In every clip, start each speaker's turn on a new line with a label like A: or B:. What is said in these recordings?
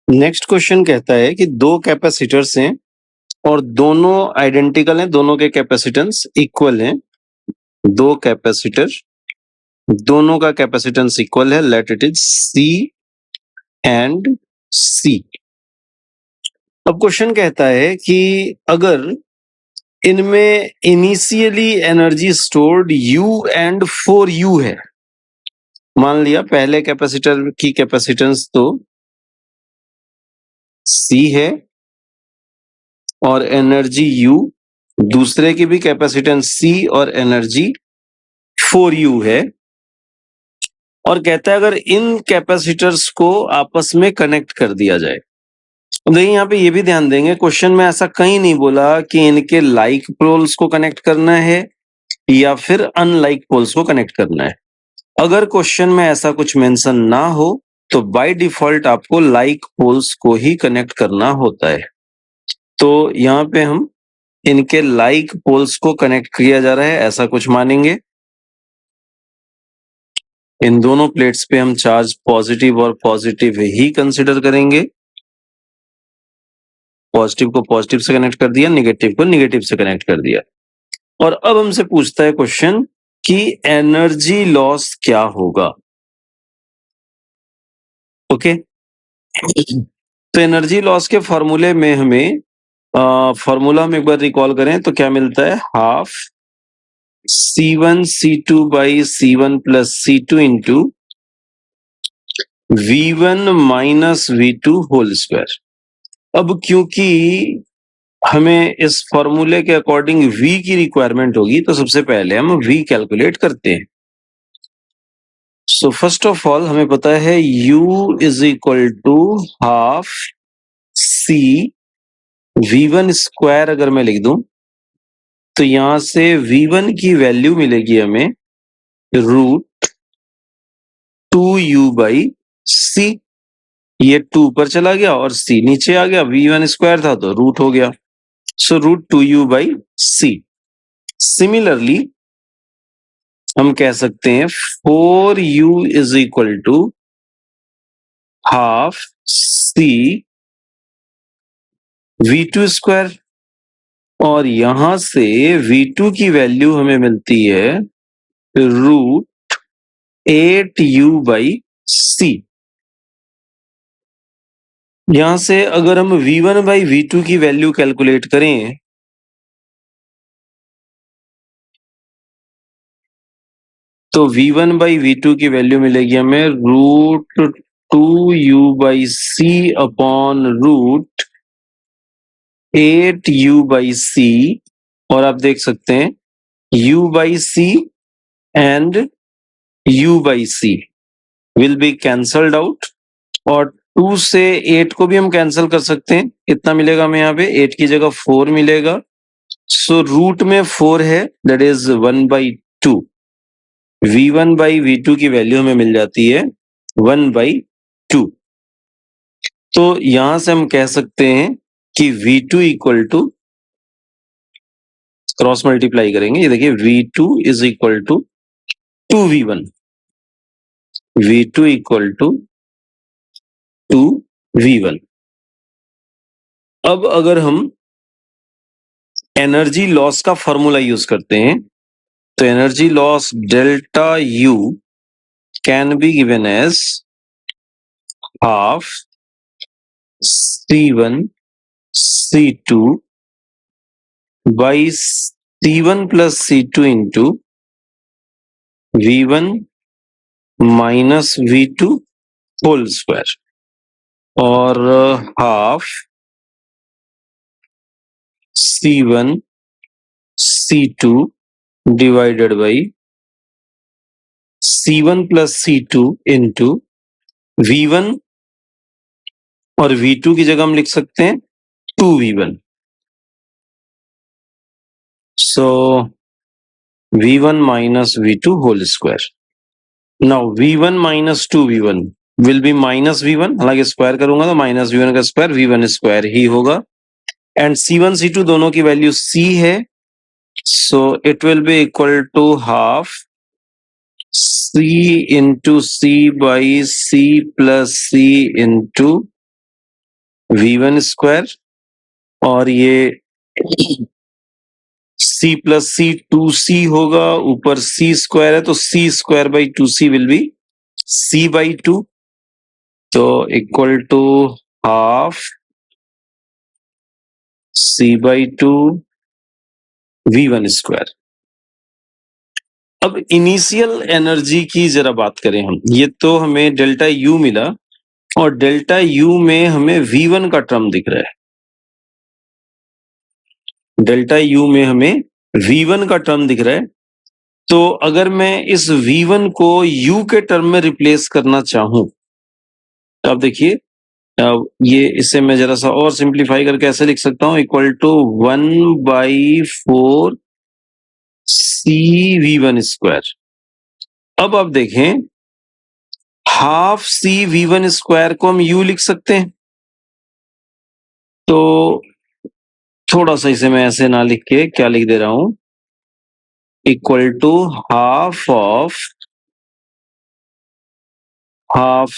A: Next question कहता है कि दो कैपेसिटर्स हैं और दोनों आइडेंटिकल हैं, दोनों के कैपेसिटेंस इक्वल हैं। दो कैपेसिटर, दोनों का कैपेसिटेंस इक्वल है, let it is C and C. अब क्वेश्चन कहता है कि अगर इनमें initially energy stored U and 4U है, मान लिया पहले कैपेसिटर की कैपेसिटेंस तो C है और एनर्जी U, दूसरे की भी कैपेसिटेंस C और एनर्जी 4U है, और कहता है अगर इन कैपेसिटर्स को आपस में कनेक्ट कर दिया जाए। देखिए यहाँ पे ये भी ध्यान देंगे, क्वेश्चन में ऐसा कहीं नहीं बोला कि इनके लाइक पोल्स को कनेक्ट करना है या फिर अनलाइक पोल्स को कनेक्ट करना है। अगर क्वेश्चन में ऐसा कुछ मेंशन ना हो तो बाय डिफॉल्ट आपको लाइक पोल्स को ही कनेक्ट करना होता है। तो यहाँ पे हम इनके लाइक पोल्स को कनेक्ट किया जा रहा है ऐसा कुछ मानेंगे। इन दोनों प्लेट्स पे हम चार्ज पॉजिटिव और पॉजिटिव ही कंसिडर करेंगे। पॉजिटिव को पॉजिटिव से कनेक्ट कर दिया, नेगेटिव को नेगेटिव से कनेक्ट कर दिया। और अब हमसे पूछता है क्वेश्चन कि एनर्जी लॉस क्या होगा। ओके, तो एनर्जी लॉस के फॉर्मूले में हमें फॉर्मूला में एक बार रिकॉल करें तो क्या मिलता है, half C1 C2 by C1 plus C2 into V1 minus V2 whole square. अब क्योंकि हमें इस फॉर्मूले के अकॉर्डिंग V की रिक्वायरमेंट होगी तो सबसे पहले हम V कैलकुलेट करते हैं। सो फर्स्ट ऑफ ऑल हमें पता है U is equal to half C V1 square. अगर मैं लिख दूं तो यहां से V1 की वैल्यू मिलेगी हमें रूट 2U बाई C। ये 2 पर चला गया और C नीचे आ गया, V1 स्क्वायर था तो रूट हो गया, so root 2U by C। Similarly हम कह सकते हैं 4U is equal to half C V2 square, और यहां से V2 की वैल्यू हमें मिलती है रूट 8U बाई C। यहां से अगर हम V1 बाई V2 की वैल्यू कैलकुलेट करें तो V1 बाई V2 की वैल्यू मिलेगी हमें root 2U by C upon root 8U by C। और आप देख सकते हैं U by C and U by C will be cancelled out, और 2 से 8 को भी हम कैंसिल कर सकते हैं। कितना मिलेगा हमें यहाँ पे, 8 की जगह 4 मिलेगा, सो रूट में 4 है, that is 1/2। V1 by V2 की वैल्यू हमें मिल जाती है 1/2। तो यहां से हम कह सकते हैं कि V2 equal to, cross multiply करेंगे, ये देखिए V2 is equal to 2V1, V2 equal to 2V1। अब अगर हम एनर्जी लॉस का फॉर्मूला यूज करते हैं तो energy loss delta U can be given as half C1 C2 by C1 plus C2 into V1 minus V2 whole square, और half C1 C2 divided by C1 plus C2 into V1, और V2 की जगह हम लिख सकते हैं 2V1। So V1 minus V2 whole square. Now V1 minus 2V1 will be minus V1, हालांकि square करूंगा तो माइनस V1 का स्क्वायर V1 स्क्वायर ही होगा, एंड C1 C2 दोनों की वैल्यू C है, so it will be equal to half C into C by C plus C into V1 square और ये C प्लस C 2C होगा, ऊपर C square है तो C square by 2C will be C by 2, तो equal to half C by 2 V1 square. अब initial energy की जरा बात करें हम, ये तो हमें डेल्टा U मिला और डेल्टा U में हमें V1 का टर्म दिख रहा है, डेल्टा U में हमें V1 का टर्म दिख रहा है। तो अगर मैं इस V1 को U के टर्म में रिप्लेस करना चाहूं तो आप देखिए, ये इसे मैं जरा सा और सिंप्लीफाई करके ऐसे लिख सकता हूं, equal to 1/4 C V1 square. अब आप देखें, हाफ C V1 स्क्वायर को हम U लिख सकते हैं, तो थोड़ा सा इसे मैं ऐसे ना लिख के क्या लिख दे रहा हूं, equal to half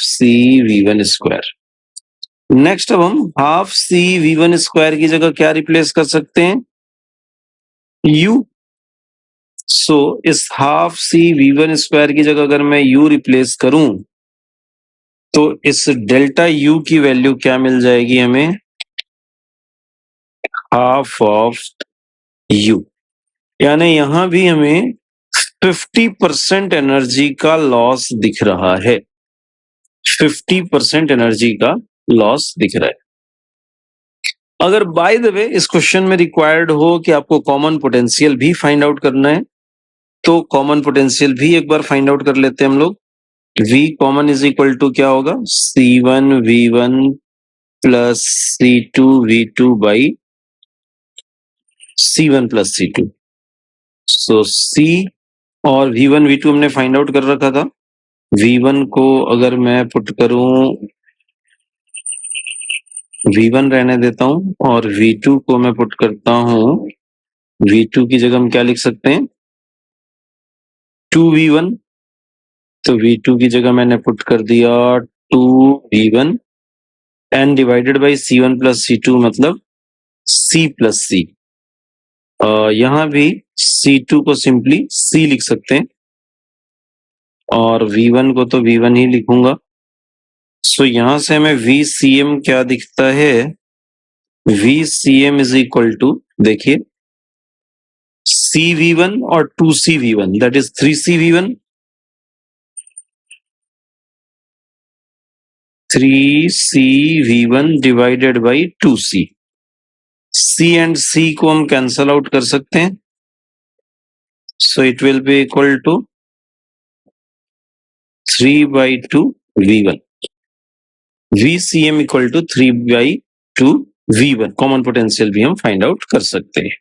A: C V1 square. Next अब हम हाफ C V1 स्क्वायर की जगह क्या रिप्लेस कर सकते हैं, U। सो इस हाफ C V1 स्क्वायर की जगह अगर मैं U रिप्लेस करूं तो इस डेल्टा U की वैल्यू क्या मिल जाएगी हमें, हाफ ऑफ U। यानी यहां भी हमें 50% एनर्जी का लॉस दिख रहा है, 50% एनर्जी का लॉस दिख रहा है। अगर बाय द वे इस क्वेश्चन में रिक्वायर्ड हो कि आपको कॉमन पोटेंशियल भी फाइंड आउट करना है, तो कॉमन पोटेंशियल भी एक बार फाइंड आउट कर लेते हैं हम लोग। V common is equal to क्या होगा, C1 V1 plus C2 V2 by C1 plus C2। So C और V1 V2 हमने फाइंड आउट कर रखा था। V1 को अगर मैं पुट करूं, V1 रहने देता हूं और V2 को मैं पुट करता हूं, V2 की जगह हम क्या लिख सकते हैं, 2V1। तो V2 की जगह मैंने पुट कर दिया 2V1 N divided by C1 plus C2 मतलब C प्लस C। यहां भी C2 को सिंपली C लिख सकते हैं और V1 को तो V1 ही लिखूंगा। सो यहां से हमें VCM क्या दिखता है, VCM इज इक्वल टू, देखिए CV1 और 2CV1 that is 3CV1, 3CV1 divided by 2C। C and C को हम कैंसल आउट कर सकते हैं, so it will be equal to 3/2 V1। VCM equal to 3/2 V1। Common potential भी हम find out कर सकते हैं।